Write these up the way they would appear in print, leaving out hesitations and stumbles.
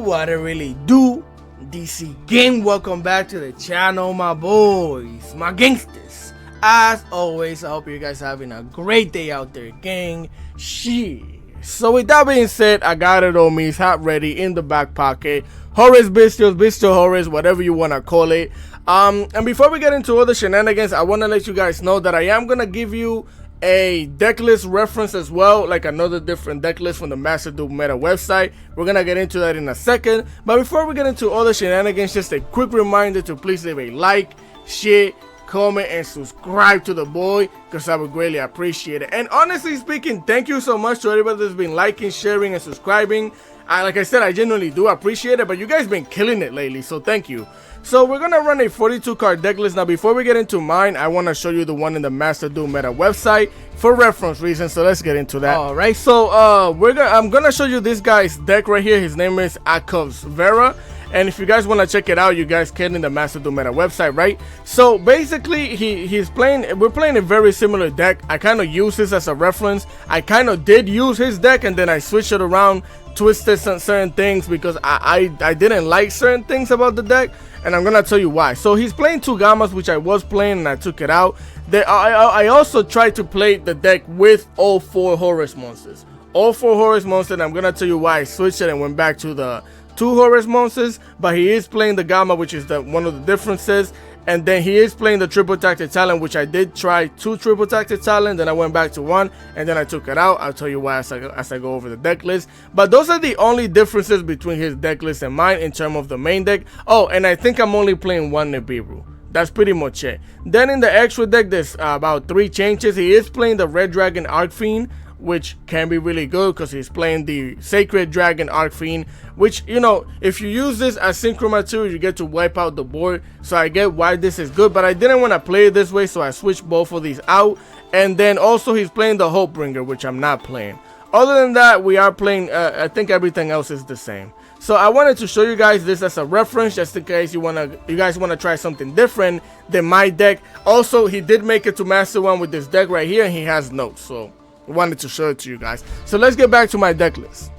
What it really do, DC gang. Welcome back to the channel, my boys, my gangsters. As always, I hope you guys having a great day out there, gang. Shit. So with that being said, I got it on me, it's hot ready in the back pocket. HORUS, BYSTIAL HORUS, whatever you want to call it. And before we get into all the shenanigans, I want to let you guys know that I am going to give you a deck list reference as well, like another different deck list from the Master Duel Meta website. We're gonna get into that in a second, but before we get into all the shenanigans, just a quick reminder to please leave a like, share, comment, and subscribe to the boy, because I would greatly appreciate it. And honestly speaking, thank you so much to everybody that's been liking, sharing, and subscribing. Like I said, I genuinely do appreciate it, but you guys been killing it lately, so thank you. So we're gonna run a 42 card deck list. Now before we get into mine, I want to show you the one in the Master Duel Meta website for reference reasons, so let's get into that. All right, so I'm gonna show you this guy's deck right here. His name is Akov's Vera, and if you guys want to check it out, you guys can in the Master Duel Meta website, right? So basically we're playing a very similar deck. I kind of use this as a reference. I kind of did use his deck and then I switched it around, twisted some certain things because I didn't like certain things about the deck, and I'm gonna tell you why. So he's playing two Gammas, which I was playing and I took it out. I also tried to play the deck with all four HORUS monsters. All four HORUS monsters, and I'm gonna tell you why I switched it and went back to the two HORUS monsters. But he is playing the Gamma, which is one of the differences. And then he is playing the triple tactic talent, which I did try two triple tactic talent, then I went back to one, and then I took it out. I'll tell you why as I go over the deck list. But those are the only differences between his deck list and mine in terms of the main deck. Oh, and I think I'm only playing one Nibiru. That's pretty much it. Then in the extra deck, there's about 3 changes. He is playing the Red Dragon Archfiend, which can be really good because he's playing the Sacred Dragon Archfiend, which, you know, if you use this as synchro material, you get to wipe out the board. So I get why this is good, but I didn't want to play it this way, so I switched both of these out. And then also he's playing the Hopebringer, which I'm not playing. Other than that, we are playing, I think everything else is the same. So I wanted to show you guys this as a reference, just in case you guys want to try something different than my deck. Also, he did make it to Master 1 with this deck right here, and he has notes, so I wanted to show it to you guys. So let's get back to my deck list.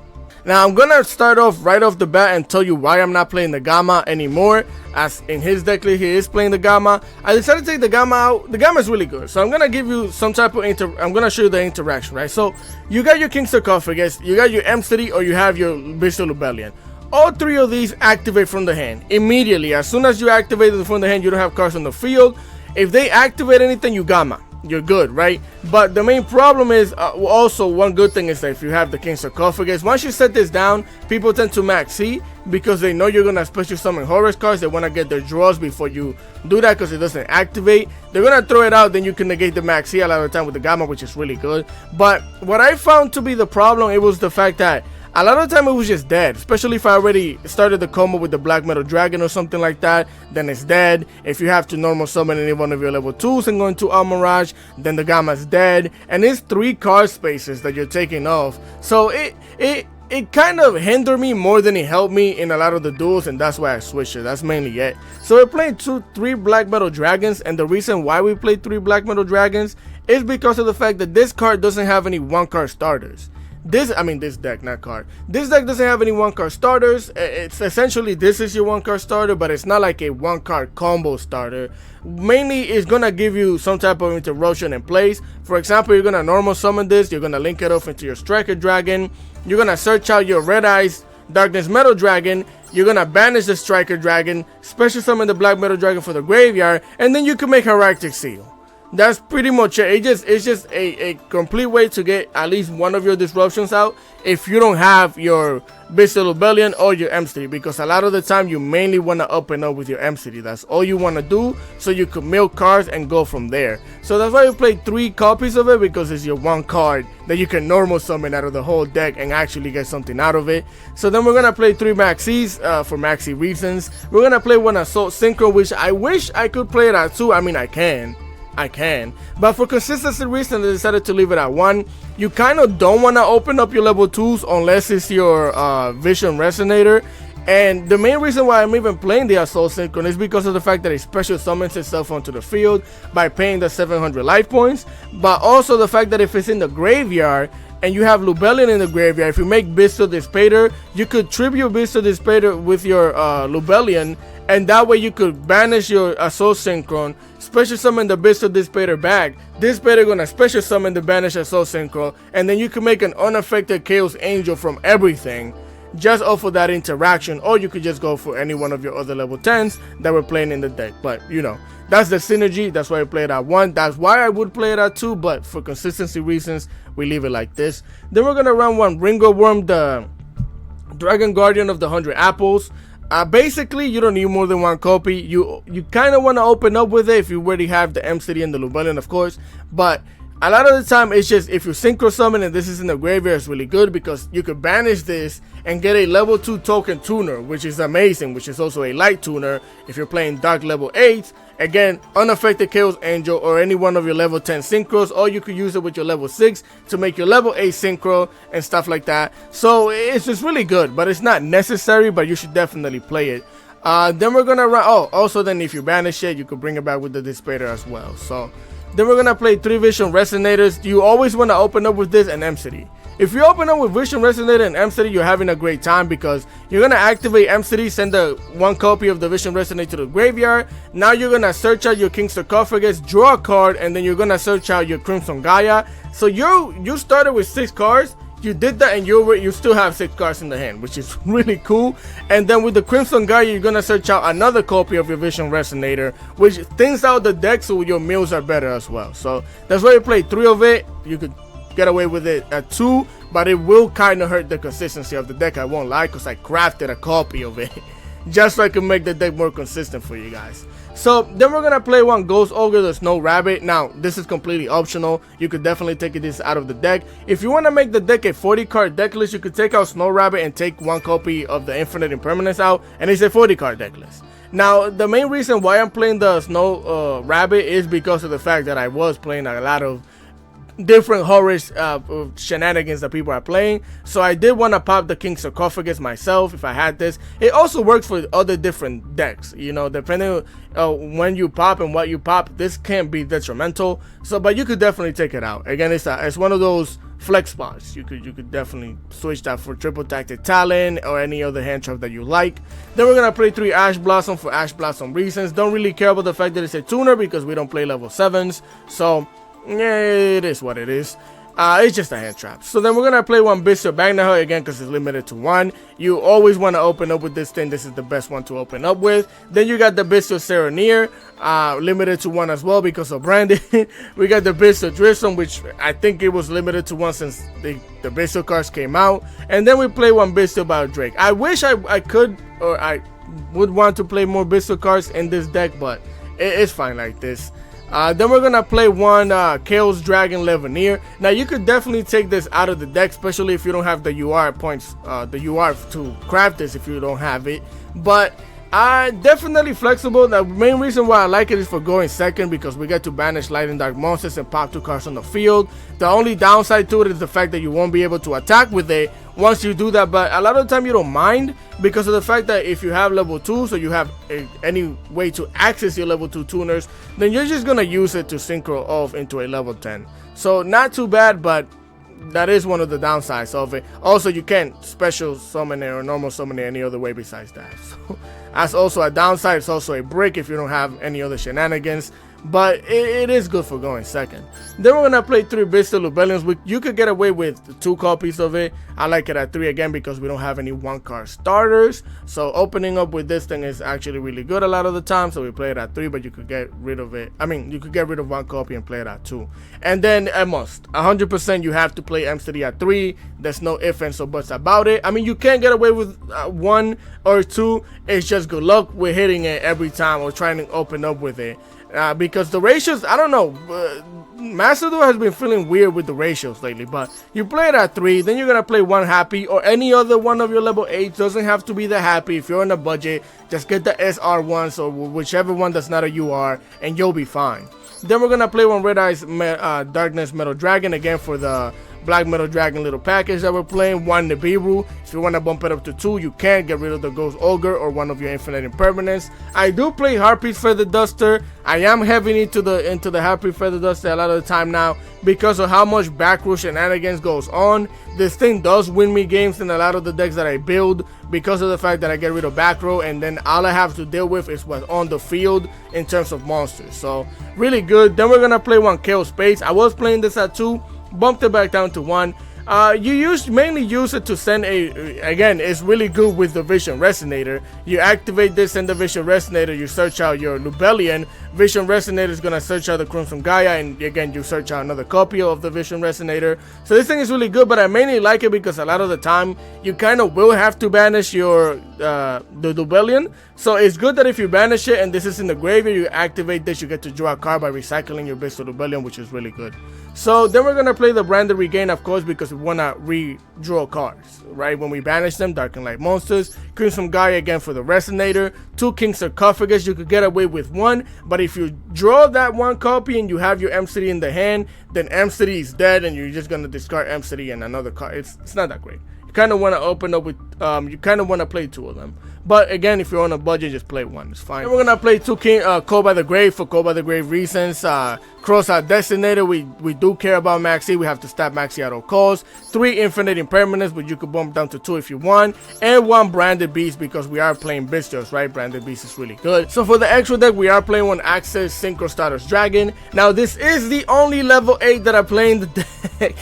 Now I'm gonna start off right off the bat and tell you why I'm not playing the Gamma anymore, as in his deck list he is playing the Gamma. I decided to take the Gamma out. The Gamma is really good, so I'm gonna give you some type of I'm gonna show you the interaction, right? So you got your King Sarcophagus, you got your M City, or you have your BYSTIAL Rebellion. All 3 of these activate from the hand immediately. As soon as you activate them from the hand, you don't have cards on the field. If they activate anything, you Gamma. You're good, right? But the main problem is also one good thing is that if you have the King Sarcophagus, once you set this down, people tend to max C because they know you're gonna special summon HORUS cards. They want to get their draws before you do that because it doesn't activate. They're gonna throw it out, then you can negate the max C a lot of the time with the Gamma, which is really good. But what I found to be the problem, it was the fact that a lot of the time it was just dead, especially if I already started the combo with the Black Metal Dragon or something like that, then it's dead. If you have to normal summon any one of your level 2s and go into Almirage, then the Gamma's dead, and it's 3 card spaces that you're taking off. So it kind of hindered me more than it helped me in a lot of the duels, and that's why I switched it. That's mainly it. So we're playing 3 Black Metal Dragons, and the reason why we play 3 Black Metal Dragons is because of the fact that this card doesn't have any 1-card starters. This deck, not card. This deck doesn't have any 1-card starters. It's essentially, this is your 1-card starter, but it's not like a 1-card combo starter. Mainly, it's gonna give you some type of interruption in place. For example, you're gonna normal summon this. You're gonna link it off into your Striker Dragon. You're gonna search out your Red Eyes Darkness Metal Dragon. You're gonna banish the Striker Dragon, special summon the Black Metal Dragon for the graveyard, and then you can make Heractic Seal. That's pretty much it. It's just a complete way to get at least one of your disruptions out if you don't have your BYSTIAL Rebellion or your M City, because a lot of the time you mainly want to open up with your M City. That's all you want to do, so you can milk cards and go from there. So that's why you play 3 copies of it, because it's your 1 card that you can normal summon out of the whole deck and actually get something out of it. So then we're gonna play 3 Maxis for Maxi reasons. We're gonna play 1 Assault Synchro, which I wish I could play it at 2. I mean, I can, but for consistency reasons I decided to leave it at 1. You kind of don't want to open up your level 2s unless it's your Vision Resonator, And the main reason why I'm even playing the Assault Synchron is because of the fact that it special summons itself onto the field by paying the 700 life points, but also the fact that if it's in the graveyard, and you have Lubellion in the graveyard, if you make BYSTIAL Dispater, you could tribute BYSTIAL Dispater with your Lubellion, and that way you could banish your Soul Synchron, special summon the BYSTIAL Dispater back. Dispater gonna special summon the banish Soul Synchro, and then you can make an unaffected Chaos Angel from everything, just off of that interaction, or you could just go for any one of your other level 10s that were playing in the deck. But you know, that's the synergy. That's why I play it at 1. That's why I would play it at 2, but for consistency reasons, we leave it like this. Then we're gonna run one Ringo Worm, the Dragon Guardian of the 100 Apples. Basically, you don't need more than 1 copy. You kind of want to open up with it if you already have the M City and the Lubellion, of course. But a lot of the time, it's just if you synchro summon and this is in the graveyard, it's really good because you could banish this and get a level 2 token tuner, which is amazing, which is also a light tuner if you're playing Dark level 8. Again, unaffected Chaos Angel or any one of your level 10 synchros, or you could use it with your level 6 to make your level 8 synchro and stuff like that. So it's just really good, but it's not necessary, but you should definitely play it. Then we're gonna run, also then if you banish it, you could bring it back with the Dispater as well. So then we're gonna play 3 Vision Resonators. You always want to open up with this and M City. If you open up with Vision Resonator and M City, you're having a great time because you're going to activate M City, send the 1 copy of the Vision Resonator to the graveyard. Now you're going to search out your King Sarcophagus, draw a card, and then you're going to search out your Crimson Gaia. So you started with 6 cards. You did that and you still have 6 cards in the hand, which is really cool. And then with the Crimson Gaia, you're going to search out another copy of your Vision Resonator, which thins out the deck so your mills are better as well. So that's why you play 3 of it. You could get away with it at 2, but it will kind of hurt the consistency of the deck, I won't lie, because I crafted a copy of it just so I can make the deck more consistent for you guys. So then we're gonna play 1 Ghost Ogre, the Snow Rabbit. Now this is completely optional. You could definitely take this out of the deck. If you want to make the deck a 40 card deck list, you could take out Snow Rabbit and take 1 copy of the Infinite Impermanence out, and it's a 40 card deck list. Now the main reason why I'm playing the Snow Rabbit is because of the fact that I was playing a lot of different HORUS shenanigans that people are playing, so I did want to pop the King Sarcophagus myself if I had this. It also works for other different decks, you know, depending on when you pop and what you pop. This can be detrimental, so but you could definitely take it out. Again, it's one of those flex spots. You could definitely switch that for Triple Tactic Talon or any other hand trap that you like. Then we're gonna play 3 Ash Blossom for Ash Blossom reasons. Don't really care about the fact that it's a tuner because we don't play level 7s, so yeah, it is what it is. It's just a hand trap. So then we're gonna play 1 BYSTIAL Magnaher again because it's limited to 1. You always want to open up with this thing. This is the best one to open up with. Then you got the BYSTIAL Sereneer, limited to 1 as well because of branding. We got the BYSTIAL Drissom, which I think it was limited to 1 since the BYSTIAL cards came out. And then we play 1 BYSTIAL Biodrake. I wish I could, or I would want to play more BYSTIAL cards in this deck, but it's fine like this. Then we're gonna play 1 Chaos Dragon Levineer. Now you could definitely take this out of the deck, especially if you don't have the UR points, the UR to craft this if you don't have it. But definitely flexible. The main reason why I like it is for going second because we get to banish light and dark monsters and pop 2 cards on the field. The only downside to it is the fact that you won't be able to attack with it once you do that, but a lot of the time you don't mind because of the fact that if you have level 2, so you have any way to access your level 2 tuners, then you're just gonna use it to synchro off into a level 10. So not too bad, but that is one of the downsides of it. Also, you can't special summon it or normal summon it any other way besides that. So that's also a downside. It's also a brick if you don't have any other shenanigans. But it is good for going second. Then we're gonna play 3 BYSTIAL Lubellions. You could get away with 2 copies of it. I like it at 3 again because we don't have any 1 card starters. So opening up with this thing is actually really good a lot of the time. So we play it at 3, but you could get rid of it. I mean, you could get rid of 1 copy and play it at 2. And then a must, 100% you have to play M City at 3. There's no ifs and so buts about it. I mean, you can get away with 1 or 2. It's just good luck with hitting it every time or trying to open up with it. Because the ratios, I don't know, Master Duel has been feeling weird with the ratios lately, but you play it at 3, then you're going to play 1 happy or any other one of your level 8. Doesn't have to be the happy. If you're on a budget, just get the SR ones or whichever one that's not a UR and you'll be fine. Then we're going to play 1 Red Eyes Darkness Metal Dragon again for the Black Metal Dragon little package that we're playing, 1 Nibiru. If you want to bump it up to 2, you can get rid of the Ghost Ogre or one of your Infinite Impermanence. I do play Harpy's Feather Duster. I am heavy into the Harpy Feather Duster a lot of the time now because of how much back row shenanigans goes on. This thing does win me games in a lot of the decks that I build because of the fact that I get rid of back row, and then all I have to deal with is what's on the field in terms of monsters. So really good. Then we're gonna play 1 Chaos Space. I was playing this at 2, bumped it back down to 1. You mainly use it to send again, it's really good with the Vision Resonator. You activate this, send the Vision Resonator, you search out your Lubellion. Vision Resonator is going to search out the Crimson Gaia, and again, you search out another copy of the Vision Resonator. So this thing is really good, but I mainly like it because a lot of the time, you kind of will have to banish your the Lubellion. So it's good that if you banish it, and this is in the graveyard, you activate this, you get to draw a card by recycling your Beast of Lubellion, which is really good. So then we're going to play the Branded Regain, of course, because we want to redraw cards, right? When we banish them, Dark and Light monsters. Crimson Gaia again for the Resonator. 2 King Sarcophagus, you could get away with 1, but if you draw that 1 copy and you have your M-City in the hand, then M-City is dead and you're just going to discard M-City and another card. It's not that great. You kind of want to open up with, you kind of want to play 2 of them. But again, if you're on a budget, just play 1. It's fine. And we're going to play 2 Call by the Grave for Call by the Grave reasons. Cross out Designator. We do care about Maxi. We have to stop Maxi at all costs. 3 Infinite Impermanence, but you could bump down to 2 if you want. And 1 Branded Beast because we are playing Bestials, right? Branded Beast is really good. So for the extra deck, we are playing 1 Access Synchro Stardust Dragon. Now, this is the only level 8 that I play in the deck.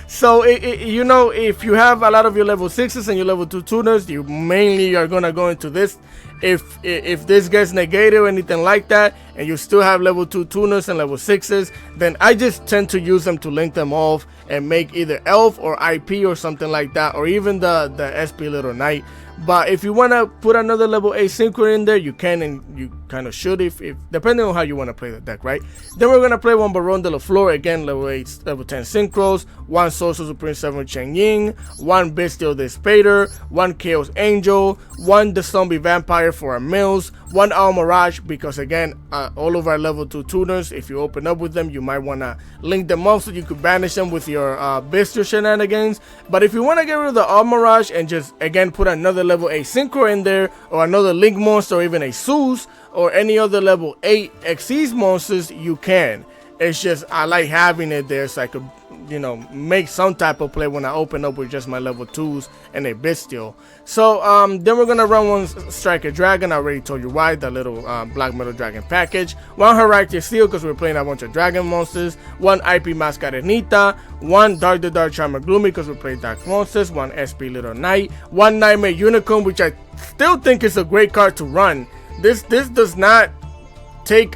So, you know, if you have a lot of your level 6s and your level 2 tuners, you mainly are going to go into this. If this gets negated or anything like that, and you still have level 2 tuners and level 6s, then I just tend to use them to link them off and make either Elf or IP or something like that, or even the SP Little Knight. But if you want to put another level 8 synchro in there, you can, and you kind of should if depending on how you want to play the deck, right? Then we're going to play 1 Baron de la Flor, again, level 8, level 10 synchros, 1 Sorcerer Supreme 7 Cheng Ying, 1 Bestial Despater, 1 Chaos Angel, 1 The Zombie Vampire for our mills, 1 Al Mirage, because again, all of our level 2 tuners, if you open up with them, you might want to link them up so you could banish them with your Bestial shenanigans. But if you want to get rid of the Al Mirage and just, again, put another level 8 synchro in there, or another link monster, or even a Zeus, or any other level 8 Xyz monsters, you can. It's just I like having it there so I could, you know, make some type of play when I open up with just my level 2s and a Bestial. So then we're gonna run 1 Striker Dragon. I already told you why, the little Black Metal Dragon package. 1 Heractic Steel because we're playing a bunch of dragon monsters. 1 IP Mascot Nita. 1 Dark the Dark Charmer Gloomy because we play dark monsters. 1 SP Little Knight. 1 Nightmare Unicorn, which I still think is a great card to run. This does not take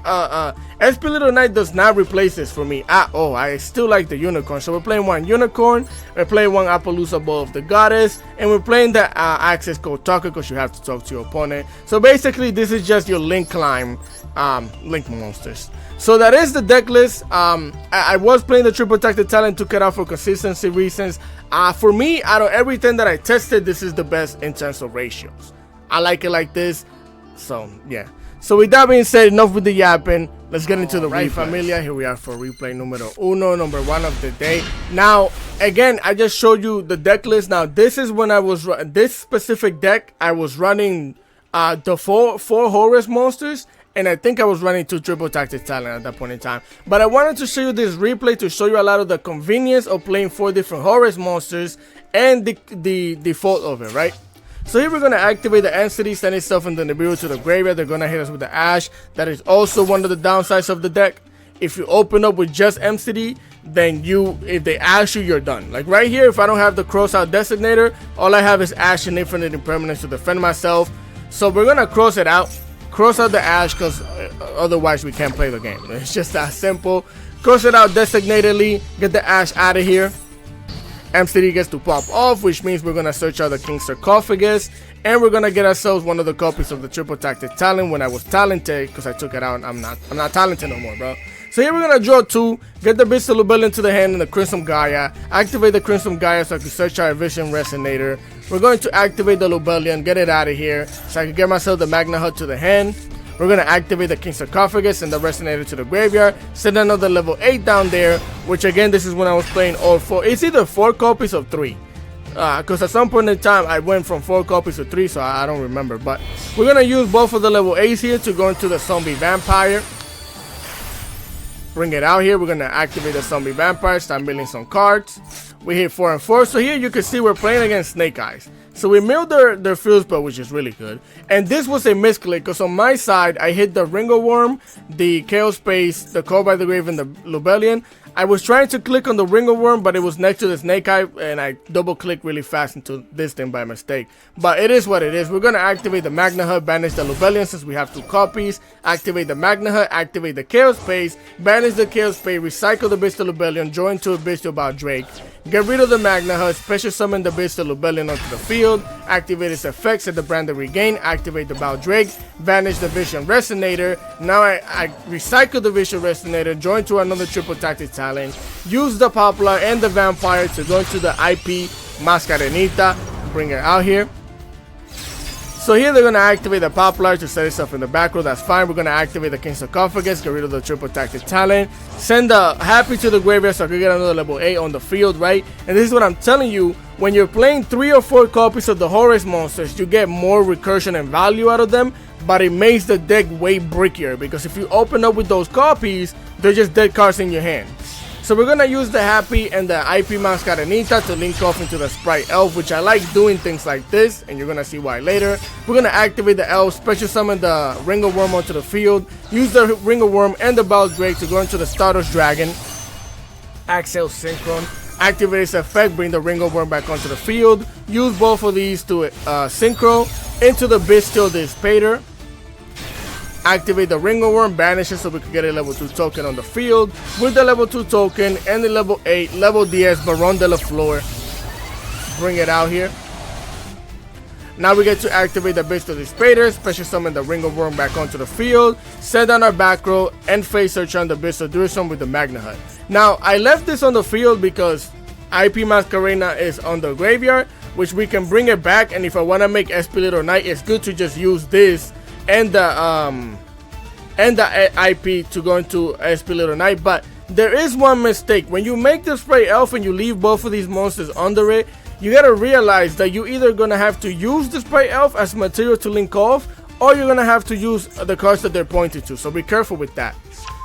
SP Little Knight does not replace this for me at all. I still like the Unicorn. So we're playing 1 Unicorn, we're playing 1 Appaloosa Bow of the Goddess, and we're playing the Access Code Talker because you have to talk to your opponent. So basically this is just your link climb link monsters. So that is the deck list. I was playing the Triple Tactic Talent, took it out for consistency reasons. For me, out of everything that I tested, this is the best in terms of ratios. I like it like this. So yeah. So with that being said, enough with the yapping. Let's get into the replay. Familia, here we are for replay numero uno, number 1 of the day. Now, again, I just showed you the deck list. Now, this is when I was this specific deck. I was running the four Horus monsters, and I think I was running 2 Triple Tactic Talent at that point in time. But I wanted to show you this replay to show you a lot of the convenience of playing 4 different Horus monsters and the default of it, right? So here we're going to activate the entity, send itself in the Nibiru to the graveyard. They're going to hit us with the Ash. That is also one of the downsides of the deck. If you open up with just MCD, then if they Ash you, you're done. Like right here, if I don't have the cross out designator, all I have is Ash and Infinite Impermanence to defend myself. So we're going to cross it out. Cross out the Ash because otherwise we can't play the game. It's just that simple. Cross it out designatedly. Get the Ash out of here. MCD gets to pop off, which means we're going to search out the King Sarcophagus, and we're going to get ourselves one of the copies of the Triple Tactic Talent when I was talented, because I took it out. I'm not talented no more, bro. So here we're going to draw 2, get the Beast of Lubellion to the hand and the Crimson Gaia, activate the Crimson Gaia so I can search our Vision Resonator. We're going to activate the Lubellion, get it out of here, so I can get myself the Magna Hut to the hand. We're gonna activate the King Sarcophagus and the Resonator to the graveyard. Send another level 8 down there, which again, this is when I was playing all 4. It's either 4 copies or 3. Because at some point in time, I went from 4 copies to 3, so I don't remember. But we're gonna use both of the level 8s here to go into the Zombie Vampire. Bring it out here. We're gonna activate the Zombie Vampire, start milling some cards. We hit 4 and 4. So here you can see we're playing against Snake Eyes. So we milled their field spell, which is really good. And this was a misclick, because on my side, I hit the Ringo Worm, the Chaos Space, the Call by the Grave, and the Lubellion. I was trying to click on the Ringo Worm, but it was next to the Snake Eye, and I double-clicked really fast into this thing by mistake. But it is what it is. We're going to activate the Magna Hut, banish the Lubellion since we have 2 copies, activate the Magna Hut, activate the Chaos Space, banish the Chaos Space, recycle the Bestial Lubellion, join to a Bestial Baldrake, get rid of the Magna Hut, special summon the Bestial Lubellion onto the field, activate its effects at the Branded Regain, activate the Baldrake, vanish the Vision Resonator. Now I recycle the Vision Resonator, join to another triple tactic talent, use the Poplar and the Vampire to go into the IP Mascarenita, bring her out here. So here they're going to activate the Poplar to set itself in the back row. That's fine. We're going to activate the King Sarcophagus, get rid of the triple tactic talent, send the Happy to the graveyard so I can get another level 8 on the field, right? And this is what I'm telling you. When you're playing 3 or 4 copies of the Horus monsters, you get more recursion and value out of them, but it makes the deck way brickier, because if you open up with those copies, they're just dead cards in your hand. So we're going to use the Happy and the IP Mascarenita to link off into the Sprite Elf, which I like doing things like this, and you're going to see why later. We're going to activate the Elf, special summon the Ringo Worm onto the field, use the Ringo Worm and the Baldrake to go into the Stardust Dragon, Axel Synchron, activate its effect, bring the Ringo Worm back onto the field, use both of these to Synchro into the Bestial Dispater, activate the Ringo Worm, banish it so we can get a level 2 token on the field. With the level 2 token and the level 8, level DS Baron de la Flor. Bring it out here. Now we get to activate the Bestial Dispater, special summon the Ringo Worm back onto the field, set down our back row, and face search on the Bestial Duration with the Magna Hut. Now, I left this on the field because IP Masquerena is on the graveyard, which we can bring it back, and if I want to make SP Little Knight, it's good to just use this and the IP to go into SP Little Knight. But there is one mistake. When you make the Spray Elf and you leave both of these monsters under it, you gotta realize that you're either gonna have to use the Spray Elf as material to link off, or you're gonna have to use the cards that they're pointing to, so be careful with that.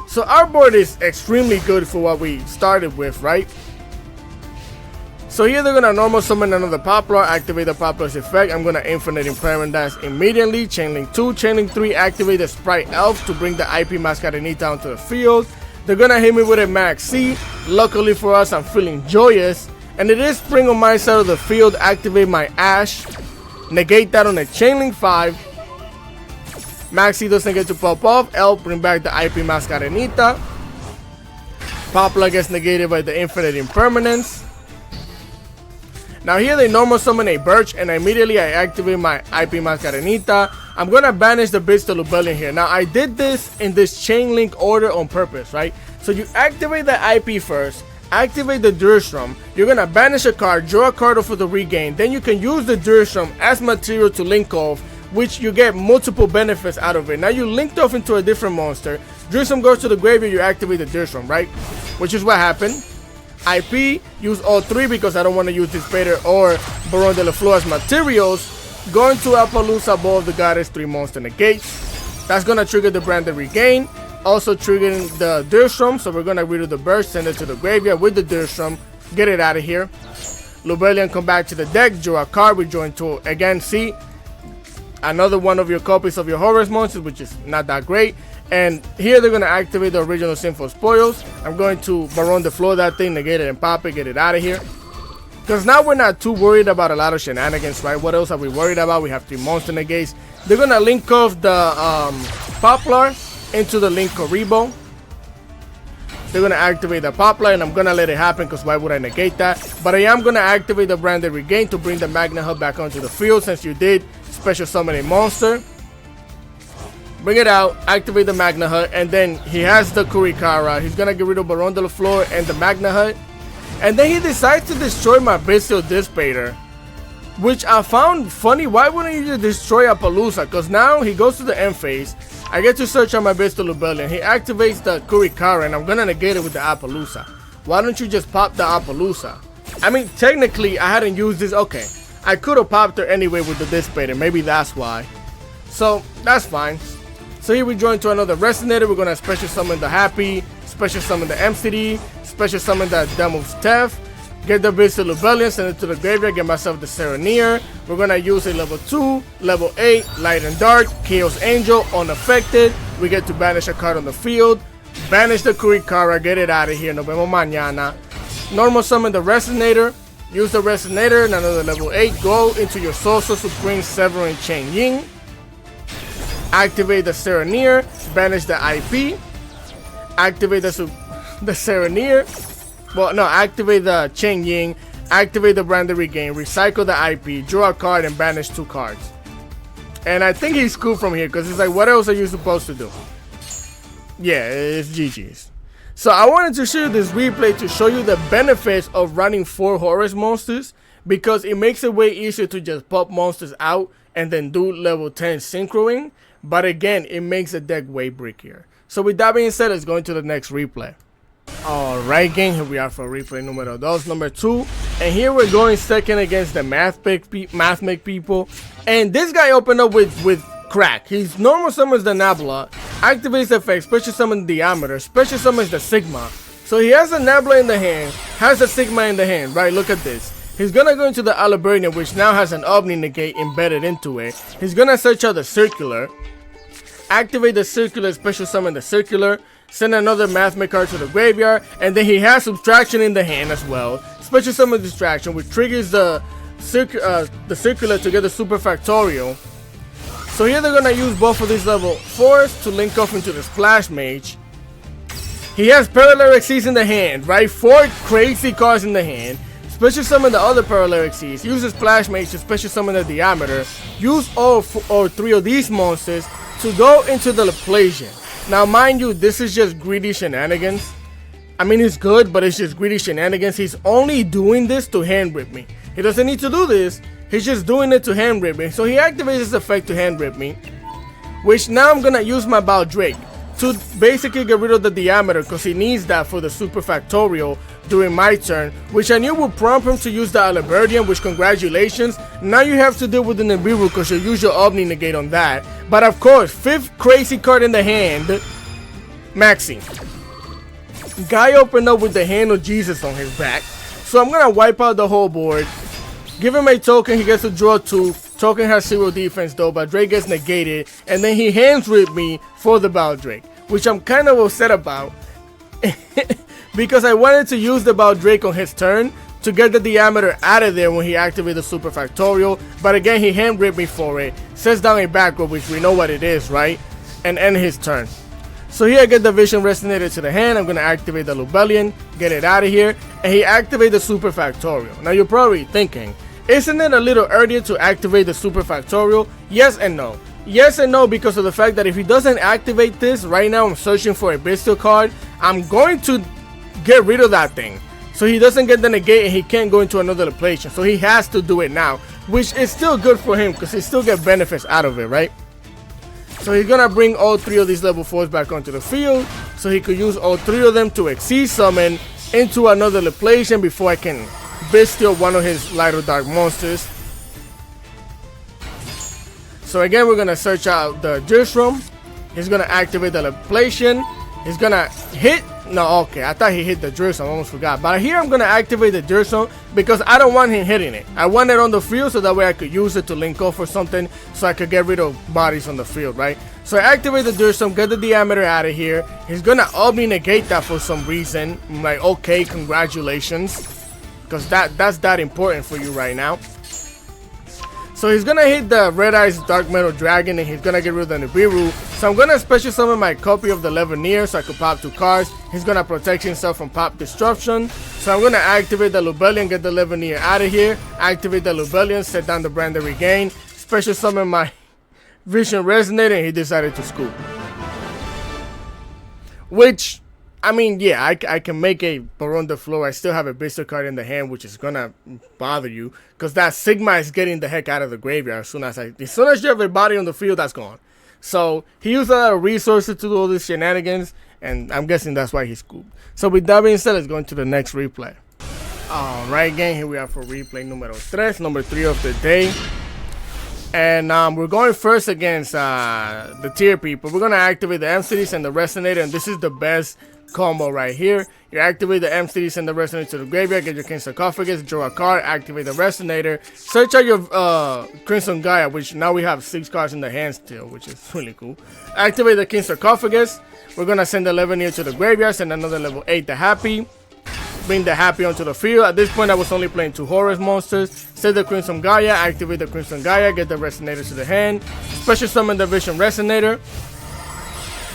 So our board is extremely good for what we started with, right? So here they're gonna normal summon another Poplar, activate the Poplar's effect. I'm gonna Infinite Impairment Dance immediately. Chainlink 2, Chainlink 3, activate the Sprite Elf to bring the IP Mascarenita onto the field. They're gonna hit me with a Max C. Luckily for us, I'm feeling joyous. And it is spring on my side of the field. Activate my Ash. Negate that on a Chainlink 5. Maxi doesn't get to pop off. Elf, bring back the IP Mascarenita. Poplar gets negated by the Infinite Impermanence. Now here they normal summon a Birch, and immediately I activate my IP Mascarenita. I'm gonna banish the Bestial Lubellion here. Now I did this in this chain link order on purpose, right? So you activate the IP first, activate the Durstrom, you're gonna banish a card, draw a card off of the regain, then you can use the Durstrom as material to link off, which you get multiple benefits out of it. Now you linked off into a different monster, Durstrom goes to the graveyard, you activate the Durstrom, right? Which is what happened. IP, use all 3 because I don't want to use Dispater or Baron de la Flor as materials. Going to Appaloosa, Ball of the Goddess, 3 monster negates. That's going to trigger the Branded Regain. Also triggering the Durstrom, so we're going to rid of the Burst, send it to the graveyard with the Durstrom. Get it out of here. Lubellion come back to the deck, draw a card, we join to, again, see, another one of your copies of your Horus monsters, which is not that great. And here they're going to activate the original Sinful Spoils. I'm going to Baron the Floor that thing, negate it and pop it, get it out of here. Because now we're not too worried about a lot of shenanigans, right? What else are we worried about? We have 3 monster negates. They're going to link off the Poplar into the Link Karibo. They're going to activate the Poplar, and I'm going to let it happen because why would I negate that? But I am going to activate the Branded Regain to bring the Magna Hut back onto the field since you did special summon a monster. Bring it out, activate the Magna Hut, and then he has the Kurikara. He's gonna get rid of Baron de la Flor and the Magna Hut. And then he decides to destroy my Bestial Dispater, which I found funny. Why wouldn't you just destroy Appaloosa? Because now he goes to the end phase, I get to search on my BYSTIAL Rebellion. He activates the Kurikara, and I'm gonna negate it with the Appaloosa. Why don't you just pop the Appaloosa? I mean, technically, I hadn't used this. Okay, I could have popped her anyway with the Dissipator. Maybe that's why. So, that's fine. So here we join to another Resonator. We're gonna special summon the Happy, special summon the MCD, special summon the Demo's Tef, get the BYSTIAL Rebellion, send it to the graveyard, get myself the Sereneer. We're gonna use a level 2, level 8, Light and Dark, Chaos Angel, unaffected. We get to banish a card on the field, banish the Kurikara, get it out of here, nos vemos mañana. Normal summon the Resonator, use the Resonator, and another level 8, go into your Sorcerer Supreme Severing Chain Ying. Activate the Sereneer, banish the IP, activate the Sereneer, well no, activate the Chain Ying, activate the Branded Regain, recycle the IP, draw a card and banish 2 cards. And I think he's cool from here because it's like, what else are you supposed to do? Yeah, it's GG's. So I wanted to show you this replay to show you the benefits of running 4 Horus monsters, because it makes it way easier to just pop monsters out and then do level 10 synchroing. But again, it makes the deck way brickier. So with that being said, let's go into the next replay. Alright gang, here we are for replay number 2. And here we're going second against the Mathmech people. And this guy opened up with crack. He's normal summons the Nabla, activates the effect, special summons the Diameter, special summons the Sigma. So he has a Nabla in the hand, has a Sigma in the hand, right? Look at this. He's gonna go into the Aliburnian, which now has an Omni Negate embedded into it. He's gonna search out the Circular, activate the Circular, special summon the Circular, send another Mathmech card to the graveyard, and then he has Subtraction in the hand as well. Special summon Distraction, which triggers the Circular to get the Super Factorial. So here they're gonna use both of these level 4s to link off into the Splash Mage. He has Parallel Exceeds in the hand, right? 4 crazy cards in the hand. Special summon the other Parallel Exceeds, use the Splash Mage to special summon the Diameter, use all 3 of these monsters to go into the Laplacian. Now mind you, this is just greedy shenanigans. I mean, it's good, but it's just greedy shenanigans. He's only doing this to hand rip me. He doesn't need to do this, he's just doing it to hand rip me. So he activates this effect to hand rip me, which now I'm gonna use my Baldrake to basically get rid of the Diameter, because he needs that for the Super Factorial during my turn, which I knew would prompt him to use the Aliburnian, which congratulations. Now you have to deal with the Nibiru because you'll use your Omni Negate on that. But of course, 5th crazy card in the hand, Maxi. Guy opened up with the hand of Jesus on his back. So I'm going to wipe out the whole board. Give him a token, he gets to draw 2. Token has 0 defense though, but Drake gets negated. And then he hands ripped me for the Baldrake, which I'm kind of upset about. Because I wanted to use the Baldrake on his turn to get the Diameter out of there when he activated the Super Factorial. But again, he hand ripped me for it. Sets down a back row, which we know what it is, right? And end his turn. So here I get the Vision Resonator to the hand. I'm going to activate the Rebellion, get it out of here. And he activates the Super Factorial. Now you're probably thinking, isn't it a little earlier to activate the Super Factorial? Yes and no. Yes and no, because of the fact that if he doesn't activate this, right now I'm searching for a BYSTIAL card. I'm going to get rid of that thing, so he doesn't get the negate and he can't go into another Laplacian. So he has to do it now, which is still good for him because he still get benefits out of it, right? So he's gonna bring all 3 of these level 4s back onto the field, so he could use all 3 of them to Exceed Summon into another Laplacian before I can BYSTIAL one of his light or dark monsters. So again, we're gonna search out the Dirstrom. He's gonna activate the Laplacian. He's gonna hit. No, okay, I thought he hit the Dirstrom, I almost forgot. But here I'm gonna activate the Dirstrom because I don't want him hitting it. I want it on the field so that way I could use it to link off or something, so I could get rid of bodies on the field, right? So I activate the Dirstrom, get the Diameter out of here. He's gonna Omni Negate that for some reason. I'm like, okay, congratulations, because that's that important for you right now. So he's gonna hit the Red Eyes Dark Metal Dragon and he's gonna get rid of the Nibiru. So I'm gonna special summon my copy of the Levernier so I could pop 2 cards. He's gonna protect himself from pop disruption. So I'm gonna activate the Rebellion, get the Levernier out of here. Activate the Rebellion, set down the Branded Regain. Special summon my Vision Resonator and he decided to scoop. Which, I mean, yeah, I can make a Baron de Floor. I still have a BYSTIAL card in the hand, which is gonna bother you, because that Sigma is getting the heck out of the graveyard as soon as you have a body on the field, that's gone. So he used a lot of resources to do all these shenanigans, and I'm guessing that's why he scooped. So with that being said, let's go into the next replay. Alright gang, here we are for replay number 3 of the day. And we're going first against the tier people. We're going to activate the M-Cities and the Resonator, and this is the best combo right here. You activate the M-Cities and the Resonator to the graveyard, get your King Sarcophagus, draw a card, activate the Resonator, search out your Crimson Gaia, which now we have 6 cards in the hand still, which is really cool. Activate the King Sarcophagus. We're going to send the level near to the graveyard, send another level 8 the Happy. Bring the Happy onto the field. At this point, I was only playing 2 HORUS monsters. Set the Crimson Gaia, activate the Crimson Gaia, get the Resonator to the hand. Special summon the Vision Resonator.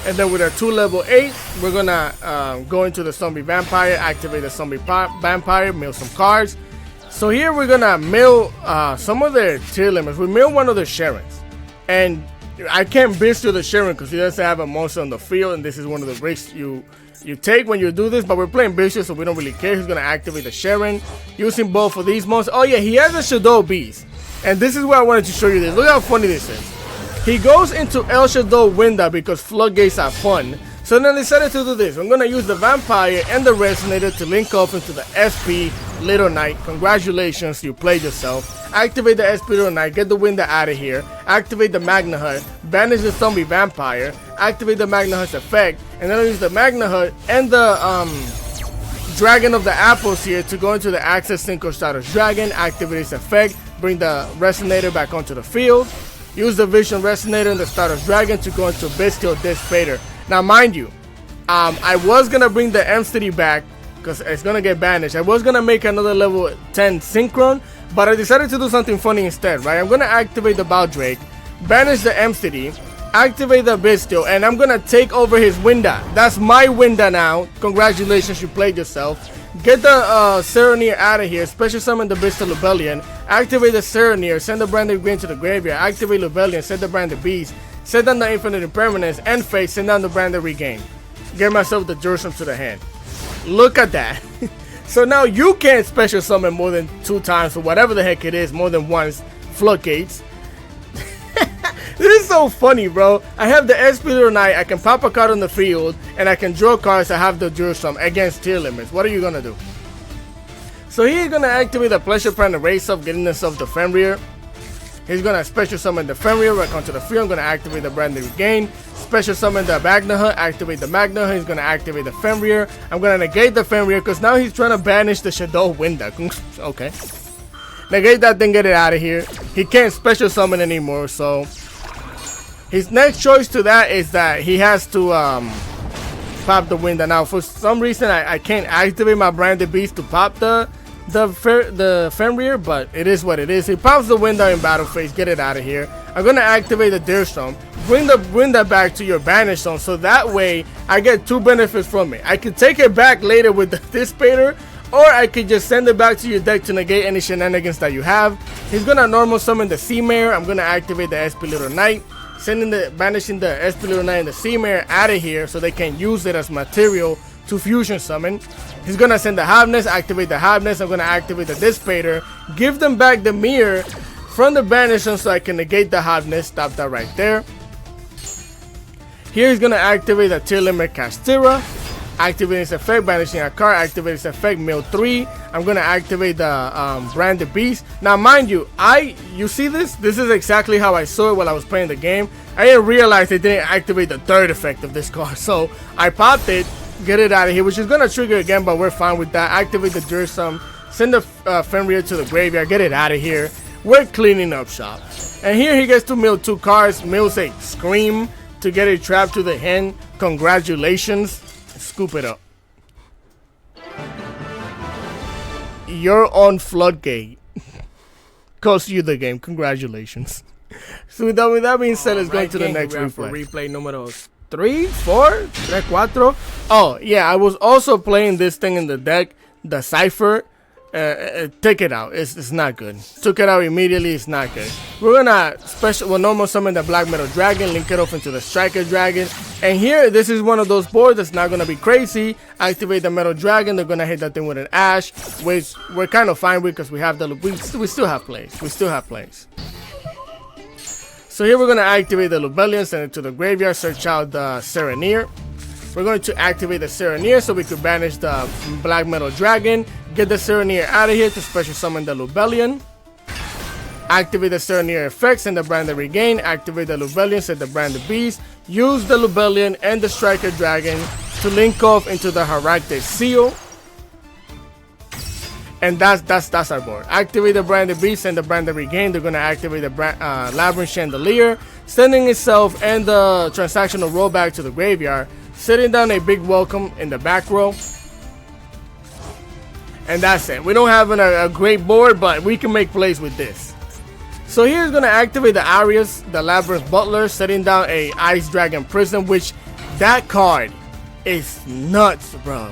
And then with our 2 level 8, we're gonna go into the Zombie Vampire, activate the Zombie Vampire, mill some cards. So here we're gonna mill some of their tier limits. We mill one of the Sharons. And I can't BYSTIAL the Sharon because he doesn't have a monster on the field, and this is one of the risks you take when you do this, but we're playing BYSTIAL, so we don't really care. He's gonna activate the Sharon using both of these monsters. Oh yeah, he has a Shadow Beast, and this is where I wanted to show you this. Look how funny this is. He goes into El Shadow Window because floodgates are fun. So then I decided to do this. I'm gonna use the Vampire and the Resonator to link up into the SP Little Knight. Congratulations, you played yourself. Activate the SP Little Knight, get the Window out of here. Activate the Magna Hut, banish the Zombie Vampire, activate the Magna Hut's effect, and then I'll use the Magna Hut and the Dragon of the Apples here to go into the Access Synchro Status Dragon, activate its effect, bring the Resonator back onto the field. Use the Vision Resonator and the Status Dragon to go into BYSTIAL Disc Fader. Now mind you, I was gonna bring the M-City back because it's gonna get banished. I was gonna make another level 10 Synchron, but I decided to do something funny instead, right? I'm gonna activate the Baldrake, banish the M-City, activate the BYSTIAL, and I'm gonna take over his window. That's my window now. Congratulations, you played yourself. Get the Serenir out of here, special summon the BYSTIAL Lubellion, activate the Serenir, send the Branded Green to the graveyard, activate Lubellion, send the Branded Beast, send down the Infinite Impermanence, and face, send down the Branded Regain. Get myself the Jerusalem to the hand. Look at that. So now you can't special summon more than 2 times, or whatever the heck it is, more than once, floodgates. This is so funny, bro. I have the SP Little Knight, I can pop a card on the field, and I can draw cards. I have the Jerusalem against tier limits. What are you gonna do? So he's gonna activate the Pleasure Plan to raise up, getting himself the Fenrir. He's gonna special summon the Fenrir back onto the field. I'm gonna activate the Branded Regain. Special summon the Magna Hut, activate the Magna Hut. He's gonna activate the Fenrir. I'm gonna negate the Fenrir because now he's trying to banish the Shadow Window. Okay. Negate that thing, get it out of here. He can't special summon anymore, so his next choice to that is that he has to pop the window. Now for some reason I can't activate my Branded Beast to pop the Fenrir, but it is what it is. He pops the window in battle phase, get it out of here. I'm gonna activate the Deerstone, bring the window back to your banish zone, so that way I get 2 benefits from it. I can take it back later with the Dissipator, or I could just send it back to your deck to negate any shenanigans that you have. He's gonna normal summon the Sea Mare. I'm gonna activate the SP Little Knight, banishing the SP Little Knight and the Sea Mare out of here so they can use it as material to fusion summon. He's gonna send the Hobness, activate the Hobness. I'm gonna activate the Dissipator, give them back the mirror from the banish zone so I can negate the Hobness. Stop that right there. Here he's gonna activate the tier limit Castira, activate its effect, banishing a card, activate its effect, mill 3. I'm gonna activate the Branded Beast. Now mind you, you see this? This is exactly how I saw it while I was playing the game. I didn't realize it didn't activate the 3rd effect of this card, so I popped it, get it out of here, which is gonna trigger again, but we're fine with that. Activate the Jerusalem, send the Fenrir to the graveyard, get it out of here. We're cleaning up shop. And here he gets to mill 2 cards, mills a Scream to get it trapped to the hand. Congratulations. Scoop it up. You're on Floodgate. Cost you the game. Congratulations. So with that being said, let's go to the next replay. Replay numero 3, 4, 3, 4. Oh, yeah, I was also playing this thing in the deck, the Cypher. Take it out. It's not good. Took it out immediately. It's not good. We're gonna normal summon the Black Metal Dragon, link it off into the Striker Dragon, and here this is one of those boards that's not gonna be crazy. Activate the Metal Dragon. They're gonna hit that thing with an Ash, which we're kind of fine with because we have we still have plays. We still have plays. So here we're going to activate the Lubellion, send it to the graveyard, search out the Serenir. We're going to activate the Serenir so we could banish the Black Metal Dragon, get the Serenir out of here to special summon the Lubellion. Activate the Serenir effects, send the Branded Regain, activate the Lubellion, set the Branded Beast, use the Lubellion and the Striker Dragon to link off into the Heractic Seal. And that's our board. Activate the Branded Beast and the Branded Regain. They're going to activate the Labyrinth Chandelier, sending itself and the transactional rollback to the graveyard, sitting down a big welcome in the back row. And that's it. We don't have a great board, but we can make plays with this. So here's going to activate the Arias, the Labyrinth Butler, setting down a Ice Dragon Prison, which that card is nuts, bro.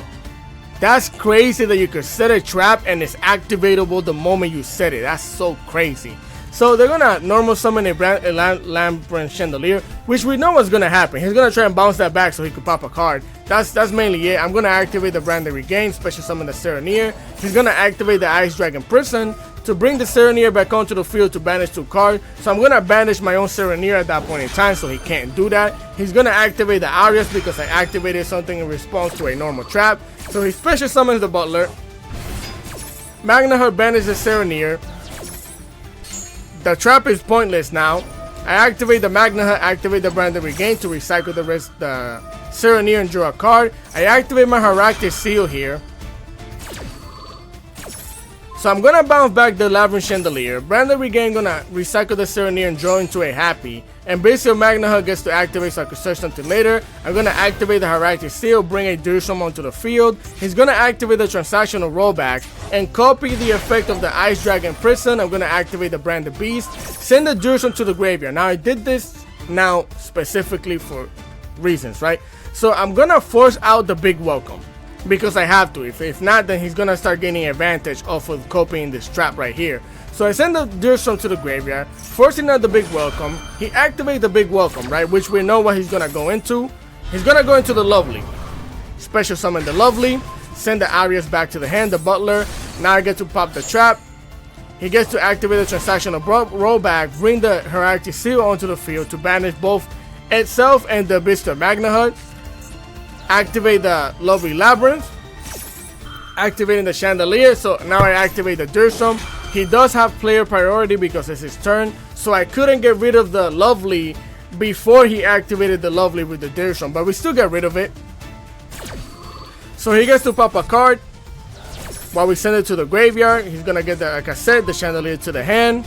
That's crazy that you could set a trap and it's activatable the moment you set it. That's so crazy. So they're gonna normal summon a Labyrinth Chandelier, which we know what's gonna happen. He's gonna try and bounce that back so he could pop a card. That's mainly it. I'm gonna activate the Branded Regain, special summon the Serenir. He's gonna activate the Ice Dragon Prison to bring the Serenir back onto the field to banish 2 cards. So I'm gonna banish my own Serenir at that point in time, so he can't do that. He's gonna activate the Arias because I activated something in response to a normal trap. So he special summons the Butler. Magna Hut banishes the Serenir. The trap is pointless now. I activate the Magna Hut, activate the Branded Regain to recycle the Serenir and draw a card. I activate my Heractic Seal here. So I'm gonna bounce back the Labyrinth Chandelier. Branded Regain gonna recycle the Serenir and draw into a Happy. And basically Magna Hut gets to activate so I can search something later. I'm gonna activate the Heractic Seal, bring a Duel onto the field. He's gonna activate the transactional rollback and copy the effect of the Ice Dragon Prison. I'm gonna activate the Branded Beast, send the Duel to the graveyard. Now I did this now specifically for reasons, right? So I'm gonna force out the big welcome, because I have to. If not, then he's gonna start gaining advantage off of copying this trap right here. So I send the Duel to the graveyard, forcing out the big welcome. He activates the big welcome, right? Which we know what he's gonna go into. He's gonna go into the Lovely. Special summon the Lovely, send the Arias back to the hand, the Butler. Now I get to pop the trap. He gets to activate the transactional rollback, bring the Heractic Seal onto the field to banish both itself and the Mr. Magna Hut. Activate the Lovely Labyrinth, activating the Chandelier. So now I activate the Duel. He does have player priority because it's his turn, so I couldn't get rid of the Lovely before he activated the Lovely with the Duel, but we still get rid of it. So he gets to pop a card while we send it to the graveyard. He's gonna get the, like I said, the Chandelier to the hand,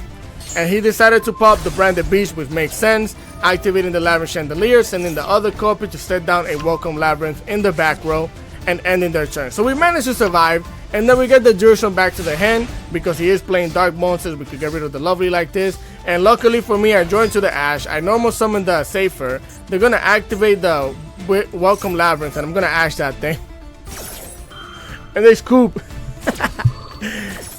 and he decided to pop the Branded Beast, which makes sense. Activating the Labyrinth Chandelier, sending the other copy to set down a Welcome Labyrinth in the back row and ending their turn. So we managed to survive, and then we get the Duel back to the hand because he is playing Dark Monsters. We could get rid of the Lovely like this, and luckily for me, I joined to the Ash. I normal summon the Safer. They're gonna activate the Welcome Labyrinth, and I'm gonna Ash that thing. And they scoop.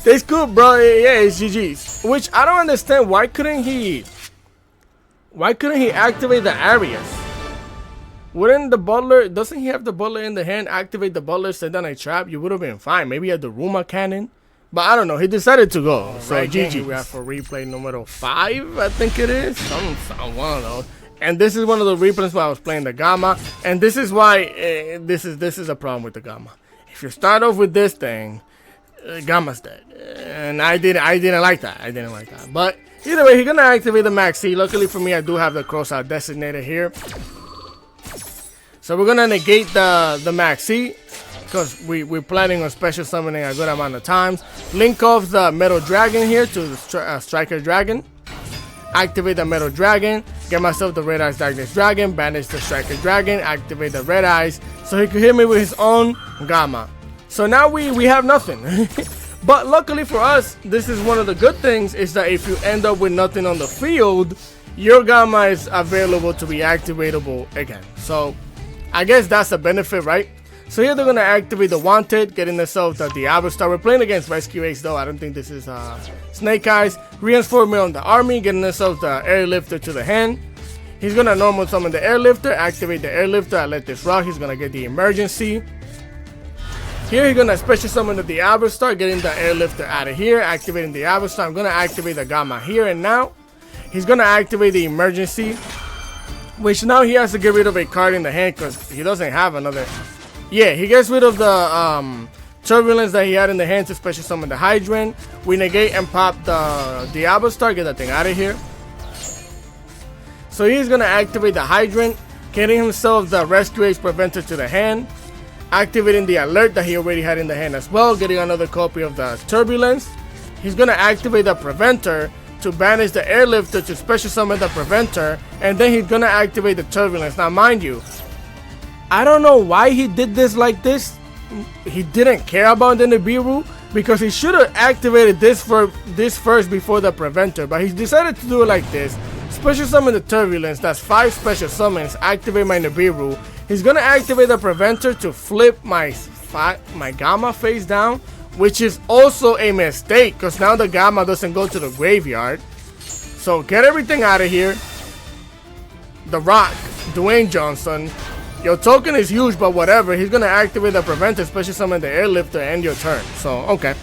They scoop, bro. Yeah, it's GG's. Which I don't understand. Why couldn't he activate the Arias? Wouldn't the Butler, doesn't he have the Butler in the hand? Activate the Butler, set down a trap. You would have been fine. Maybe he had the Ruma Cannon. But I don't know. He decided to go. So right, GG. We have for replay number 5, I think it is. One of those. And this is one of the replays where I was playing the Gamma. And this is why this is a problem with the Gamma. If you start off with this thing, Gamma's dead. And I didn't like that. I didn't like that. But either way, he's gonna activate the Maxi. Luckily for me, I do have the Crossout designated here. So we're gonna negate the Maxi because we're planning on special summoning a good amount of times. Link off the Metal Dragon here to the Striker Dragon. Activate the Metal Dragon. Get myself the Red Eyes Darkness Dragon. Banish the Striker Dragon. Activate the Red Eyes so he could hit me with his own Gamma. So now we have nothing. But luckily for us, this is one of the good things, is that if you end up with nothing on the field, your Gamma is available to be activatable again. So I guess that's a benefit, right? So here they're going to activate the Wanted, getting themselves the Diablo Star. We're playing against Rescue Ace though. I don't think this is Snake Eyes. Reinforce me on the army, getting themselves the Airlifter to the hand. He's going to normal summon the Airlifter, activate the Airlifter. I let this rock. He's going to get the Emergency. Here he's going to special summon the Diablo Star, getting the Airlifter out of here, activating the Diablo Star. I'm going to activate the Gamma here and now. He's gonna activate the emergency, which now he has to get rid of a card in the hand because he doesn't have another. Yeah, he gets rid of the turbulence that he had in the hand to special summon the hydrant. We negate and pop the Diablo Star, get that thing out of here. So he's gonna activate the hydrant, getting himself the Rescue Ace Preventer to the hand, activating the alert that he already had in the hand as well, getting another copy of the turbulence. He's gonna activate the Preventer to banish the Airlifter to special summon the Preventer, and then he's gonna activate the turbulence. Now mind you, I don't know why he did this like this. He didn't care about the Nibiru because he should have activated this first before the Preventer, but he decided to do it like this. Special summon the turbulence, that's 5 special summons, activate my Nibiru. He's gonna activate the Preventer to flip my Gamma face down, which is also a mistake because now the Gamma doesn't go to the graveyard. So get everything out of here. The Rock, Dwayne Johnson. Your token is huge, but whatever. He's gonna activate the Preventer, special summon the Airlifter, and your turn. So okay.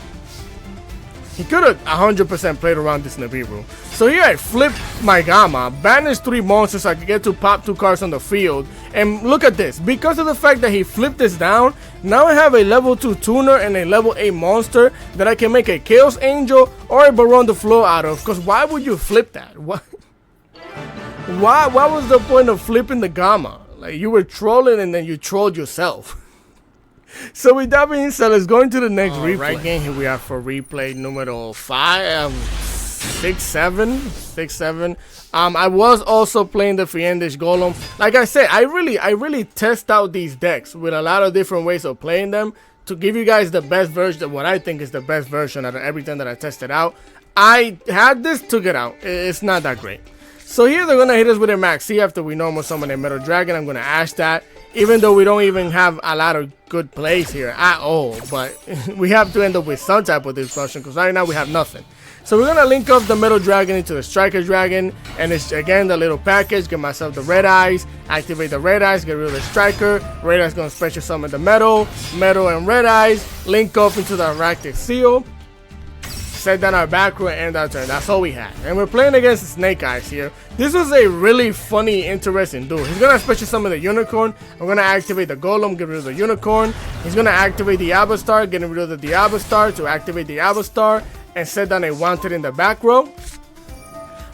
He could have 100% played around this Nibiru. So here I flipped my Gamma, banished 3 monsters so I could get to pop 2 cards on the field. And look at this. Because of the fact that he flipped this down, now I have a level 2 tuner and a level 8 monster that I can make a Chaos Angel or a Baron the Flow out of. Because why would you flip that? What was the point of flipping the Gamma? Like, you were trolling and then you trolled yourself. So with that being said, let's go into the next replay. Right game, here we are for replay numero 6, 7. I was also playing the Fiendish Golem. Like I said, I really test out these decks with a lot of different ways of playing them to give you guys the best version, what I think is the best version out of everything that I tested out. I had this, took it out. It's not that great. So here they're gonna hit us with a Max C after we normal summon a Metal Dragon. I'm gonna Ash that, even though we don't even have a lot of good plays here at all. But we have to end up with some type of disruption because right now we have nothing. So we're gonna link up the Metal Dragon into the Striker Dragon, and it's again the little package. Get myself the Red Eyes, activate the Red Eyes, get rid of the Striker. Red Eyes gonna special summon the Metal and Red Eyes. Link up into the Arachnid Seal. Set down our back row and end our turn. That's all we had. And we're playing against the Snake Eyes here. This was a really funny, interesting duel. He's gonna special summon the Unicorn. I'm gonna activate the Golem, get rid of the Unicorn. He's gonna activate the Diablo Star, getting rid of the Diablo Star to activate the Diablo Star and set down a Wanted in the back row.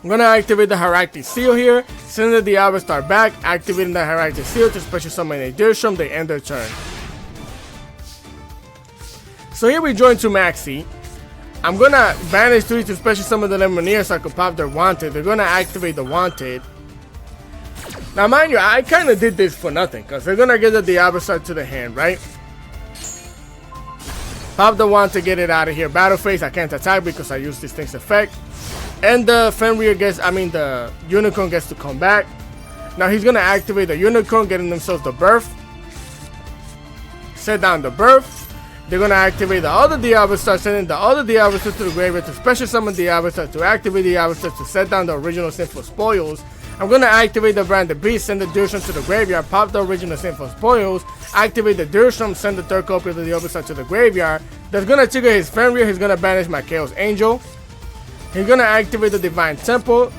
I'm gonna activate the Arachnid Seal here, send the Diablo Star back, activating the Arachnid Seal to special summon a Dirsham. They end their turn. So here we join to Maxi. I'm gonna banish 3 to special summon the Lemonier so I can pop their Wanted. They're gonna activate the Wanted. Now mind you, I kinda did this for nothing because they're gonna get the Diablo Star to the hand, right? Pop the Wanted, get it out of here. Battle phase, I can't attack because I use this thing's effect. And the Fenrir the Unicorn gets to come back. Now he's gonna activate the Unicorn, getting themselves the Birth. Set down the Birth. They're gonna activate the other Diablo Star, sending the other Diablo Star to the graveyard to special summon Diablo Star to activate the Diablo Star to set down the original Sinful Spoils. I'm gonna activate the Branded Beast, send the Dirsham to the graveyard, pop the original Sinful Spoils, activate the Dirsham, send the 3rd copy of the Diablo Star to the graveyard. That's gonna trigger his Fenrir. He's gonna banish my Chaos Angel. He's gonna activate the Divine Temple,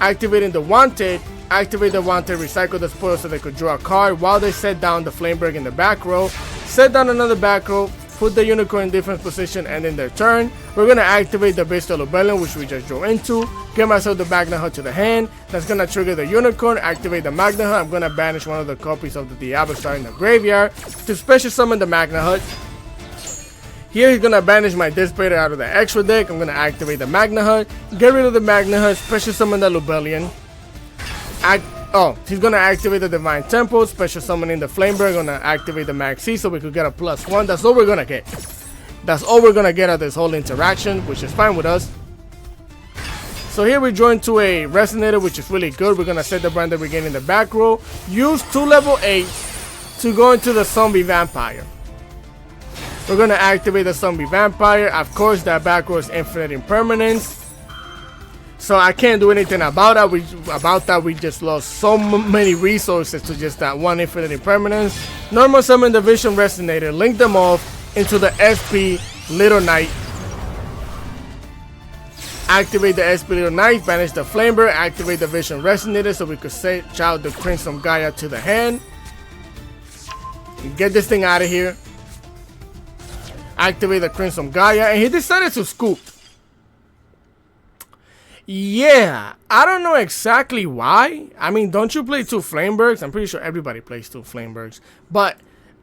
activating the Wanted. Activate the Wanted, recycle the spoils so they could draw a card while they set down the Flameberg in the back row. Set down another back row. Put the Unicorn in different position and in their turn. We're gonna activate the BYSTIAL Rebellion, which we just drew into. Get myself the Magna Hut to the hand. That's gonna trigger the Unicorn. Activate the Magna Hut. I'm gonna banish one of the copies of the Diablo Star in the graveyard to special summon the Magna Hut. Here he's gonna banish my Despater out of the extra deck. I'm gonna activate the Magna Hut. Get rid of the Magna Hut. Special summon the Rebellion. He's gonna activate the Divine Temple, special summoning the Flameberg, gonna activate the Max C so we could get a +1. That's all we're gonna get. That's all we're gonna get out of this whole interaction, which is fine with us. So here we join to a Resonator, which is really good. We're gonna set the Brand that we get in the back row. Use 2 level 8 to go into the Zombie Vampire. We're gonna activate the Zombie Vampire. Of course, that back row is infinite impermanence. So I can't do anything about that. We just lost so many resources to just that one infinite impermanence. Normal summon the Vision Resonator, link them off into the SP Little Knight. Activate the Espirial Knife, banish the Flamer, activate the Vision Resonator so we could search out the Crimson Gaia to the hand. Get this thing out of here. Activate the Crimson Gaia, and he decided to scoop. Yeah, I don't know exactly why. I mean, don't you play 2 Flamebergs? I'm pretty sure everybody plays 2 Flamebergs. But,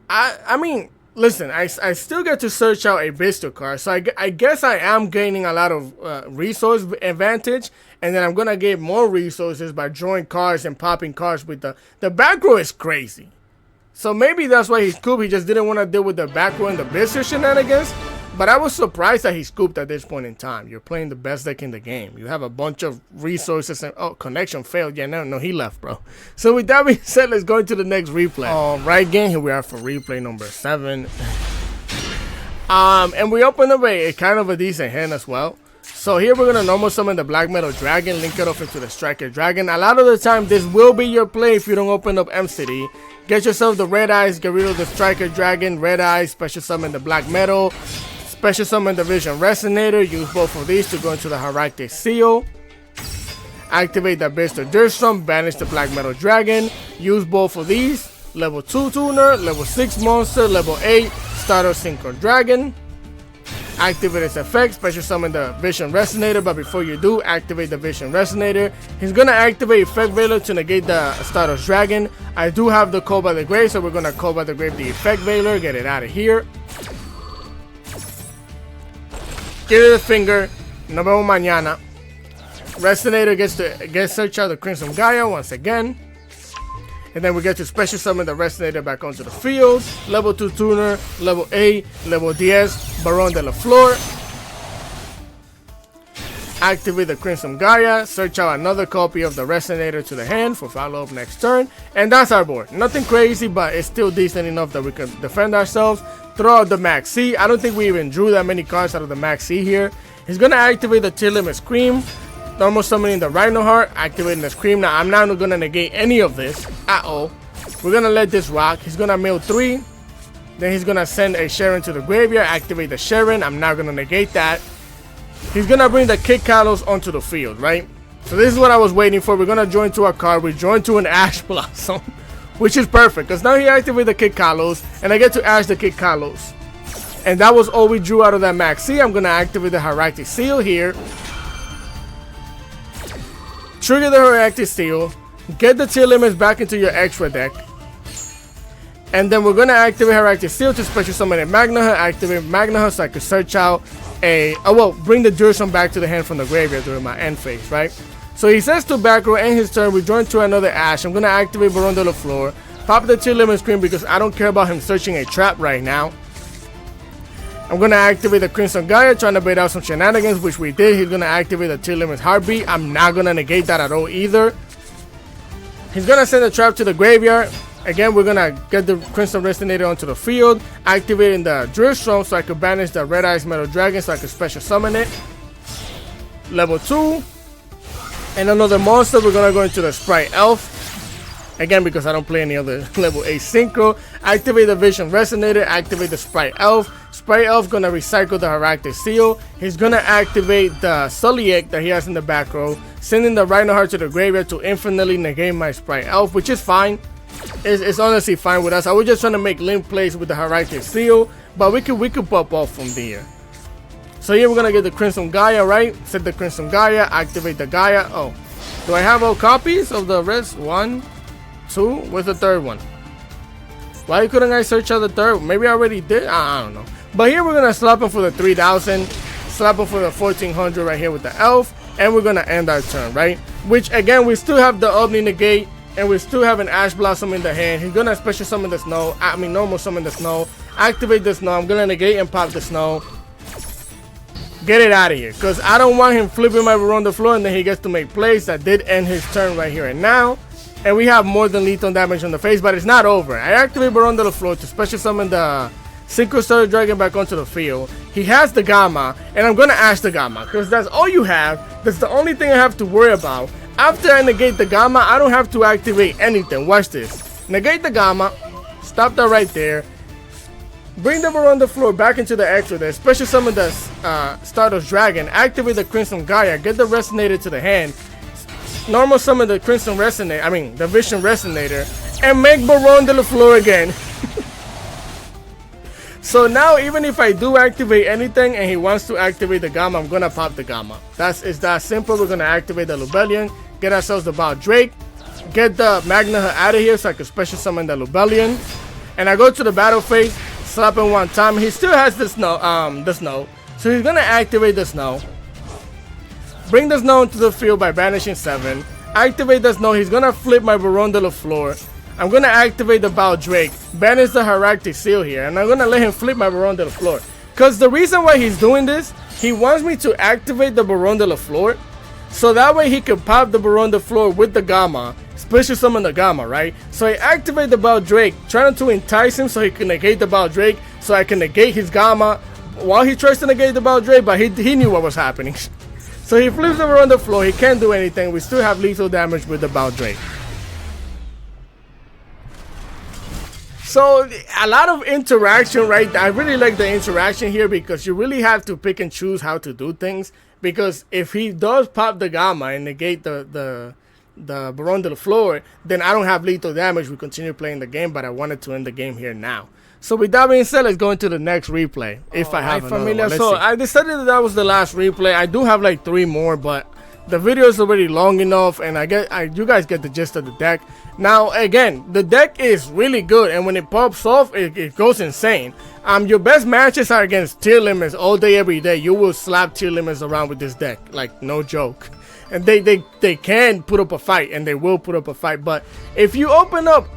I mean, listen, I still get to search out a BYSTIAL card. So I guess I am gaining a lot of resource advantage. And then I'm going to get more resources by drawing cards and popping cards with the back row is crazy. So maybe that's why he scooped. He just didn't want to deal with the back row and the BYSTIAL shenanigans. But I was surprised that he scooped at this point in time. You're playing the best deck in the game. You have a bunch of resources. And, oh, connection failed. Yeah, no, he left, bro. So with that being said, let's go into the next replay. All right, gang, here we are for replay number 7. And we open up a kind of a decent hand as well. So here we're going to normal summon the Black Metal Dragon, link it off into the Striker Dragon. A lot of the time, this will be your play if you don't open up M-City. Get yourself the Red Eyes, get rid of the Striker Dragon, Red Eyes, special summon the Black Metal. Special summon the Vision Resonator. Use both of these to go into the Heractic Seal. Activate the BYSTIAL Dirtstrom. Banish the Black Metal Dragon. Use both of these. Level 2 Tuner. Level 6 Monster. Level 8 Starter Synchro Dragon. Activate its effect. Special summon the Vision Resonator. But before you do, activate the Vision Resonator. He's going to activate Effect Veiler to negate the Starter's Dragon. I do have the Call by the Grave, so we're going to Call by the Grave the Effect Veiler. Get it out of here. Give it a finger. Nos vemos mañana. Resonator gets search out the Crimson Gaia once again. And then we get to special summon the Resonator back onto the field. Level 2 Tuner, level 8, level 10, Baron de la Flor. Activate the Crimson Gaia. Search out another copy of the Resonator to the hand for follow-up next turn. And that's our board. Nothing crazy, but it's still decent enough that we can defend ourselves. Throw out the Max C. I don't think we even drew that many cards out of the Max C here. He's going to activate the Tear Limit Scream. Normal summoning the Rhino Heart. Activating the Scream. Now, I'm not going to negate any of this at all. We're going to let this rock. He's going to mill 3. Then he's going to send a Sharon to the graveyard. Activate the Sharon. I'm not going to negate that. He's going to bring the Kid Kalos onto the field, right? So this is what I was waiting for. We're going to join to a card. We join to an Ash Blossom. Which is perfect, because now he activated the Kid Kalos, and I get to Ash the Kid Kalos. And that was all we drew out of that Max C. I'm going to activate the Heractic Seal here. Trigger the Heractic Seal. Get the Tear Limits back into your extra deck. And then we're going to activate Heractic Seal to special summon a Magnaha. Activate Magnaha so I can search out bring the Dirtstrom back to the hand from the graveyard during my end phase, right? So he says to back row, end his turn, we join to another Ash. I'm going to activate Baron de la Flor. Pop the Tear Limit Screen because I don't care about him searching a trap right now. I'm going to activate the Crimson Gaia, trying to bait out some shenanigans, which we did. He's going to activate the Tear Limit Heartbeat. I'm not going to negate that at all either. He's going to send a trap to the graveyard. Again, we're going to get the Crimson Resonator onto the field. Activating the Dirtstrom so I could banish the Red Eyes Metal Dragon so I could special summon it. Level 2. And another monster, we're going to go into the Sprite Elf. Again, because I don't play any other level 8 Synchro. Activate the Vision Resonator. Activate the Sprite Elf. Sprite Elf going to recycle the Heractic Seal. He's going to activate the Sulliek that he has in the back row. Sending the Rhino Heart to the graveyard to infinitely negate my Sprite Elf, which is fine. It's honestly fine with us. I was just trying to make limp plays with the Heractic Seal. But we could pop off from there. So here we're going to get the Crimson Gaia, right? Set the Crimson Gaia, activate the Gaia. Oh, do I have all copies of the rest? 1, 2, where's the third one? Why couldn't I search out the third? Maybe I already did? I don't know. But here we're going to slap him for the 3,000. Slap him for the 1,400 right here with the Elf. And we're going to end our turn, right? Which, again, we still have the Omni Negate. And we still have an Ash Blossom in the hand. He's going to special summon the Snow. Normal summon the Snow. Activate the Snow. I'm going to negate and pop the Snow. Get it out of here, because I don't want him flipping my Baron de la Flor and then he gets to make plays. That did end his turn right here and now. And we have more than lethal damage on the face, but it's not over. I activate Baron de la Flor to special summon the Synchro Starter Dragon back onto the field. He has the Gamma, and I'm going to Ash the Gamma, because that's all you have. That's the only thing I have to worry about. After I negate the Gamma, I don't have to activate anything. Watch this. Negate the Gamma. Stop that right there. Bring the Baron de la Flor back into the extra there. Special summon the Stardust Dragon, activate the Crimson Gaia, get the Resonator to the hand, normal summon the Crimson Resonator, the Vision Resonator, and make Baron de la Flor again. So now even if I do activate anything and he wants to activate the Gamma, I'm gonna pop the Gamma. It's that simple. We're gonna activate the Lubellion, get ourselves the Bow Drake, get the Magna out of here so I can special summon the Lubellion, and I go to the battle phase, slap him one time. He still has the snow, so he's gonna activate the snow, bring the snow into the field by banishing 7, activate the snow. He's gonna flip my Baron de la Flor. I'm gonna activate the Bow Drake, banish the Heractic Seal here, and I'm gonna let him flip my Baron de la Flor. Cause the reason why he's doing this, he wants me to activate the Baron de la Flor, so that way he can pop the Baron de la Flor with the Gamma, special summon the Gamma, right? So I activate the Bow Drake, trying to entice him so he can negate the Bow Drake, so I can negate his Gamma while he tries to negate the Bow Drake, but he knew what was happening. So he flips the Baron de la Flor, he can't do anything. We still have lethal damage with the Bow Drake. So a lot of interaction, right? I really like the interaction here because you really have to pick and choose how to do things. Because if he does pop the Gamma and negate the Baron de la Flor, then I don't have lethal damage. We continue playing the game, but I wanted to end the game here now. So with that being said, let's go into the next replay. If I have another one. So I decided that was the last replay. I do have like 3 more, but the video is already long enough, and you guys get the gist of the deck. Now again, the deck is really good, and when it pops off, it goes insane. Your best matches are against tier limits all day, every day. You will slap tier limits around with this deck, like no joke. And they can put up a fight, and they will put up a fight. But if you open up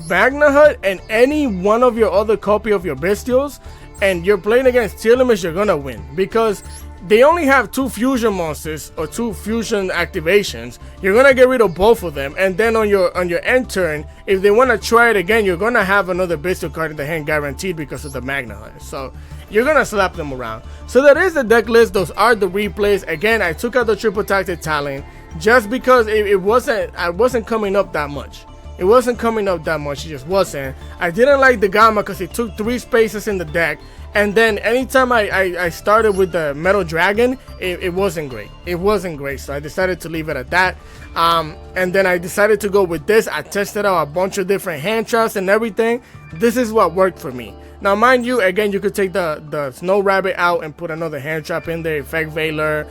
Magna Hut and any one of your other copy of your Bestials, and you're playing against tier limits, you're gonna win, because they only have 2 fusion monsters or 2 fusion activations. You're gonna get rid of both of them, and then on your end turn, if they want to try it again, you're gonna have another Bestial card in the hand guaranteed because of the Magna Hut. So you're gonna slap them around. So that is the deck list. Those are the replays. Again, I took out the triple tactic talent just because I wasn't coming up that much. It wasn't coming up that much. It just wasn't. I didn't like the Gamma because it took 3 spaces in the deck. And then anytime I started with the Metal Dragon, it wasn't great. It wasn't great, so I decided to leave it at that. And then I decided to go with this. I tested out a bunch of different hand traps and everything. This is what worked for me. Now, mind you, again, you could take the Snow Rabbit out and put another hand trap in there, Effect Veiler,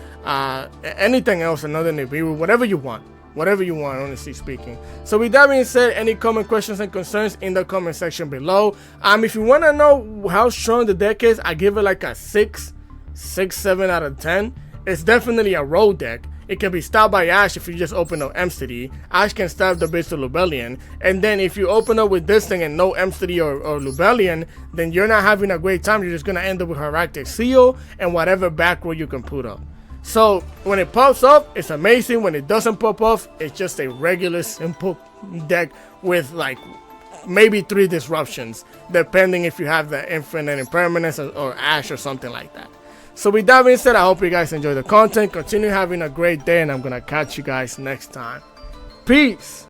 anything else, another Nibiru, whatever you want. Whatever you want, honestly speaking. So with that being said, any comment, questions, and concerns in the comment section below. If you want to know how strong the deck is, I give it like a 6, 7 out of 10. It's definitely a road deck. It can be stopped by Ash if you just open up M-City. Ash can stab the base of Lubellion. And then if you open up with this thing and no M-City or Lubellion, then you're not having a great time. You're just going to end up with Heractic Seal and whatever back row you can put up. So when it pops off, it's amazing. When it doesn't pop off, it's just a regular simple deck with like maybe 3 disruptions, depending if you have the Infinite Impermanence or Ash or something like that. So with that being said, I hope you guys enjoy the content. Continue having a great day, and I'm gonna catch you guys next time. Peace.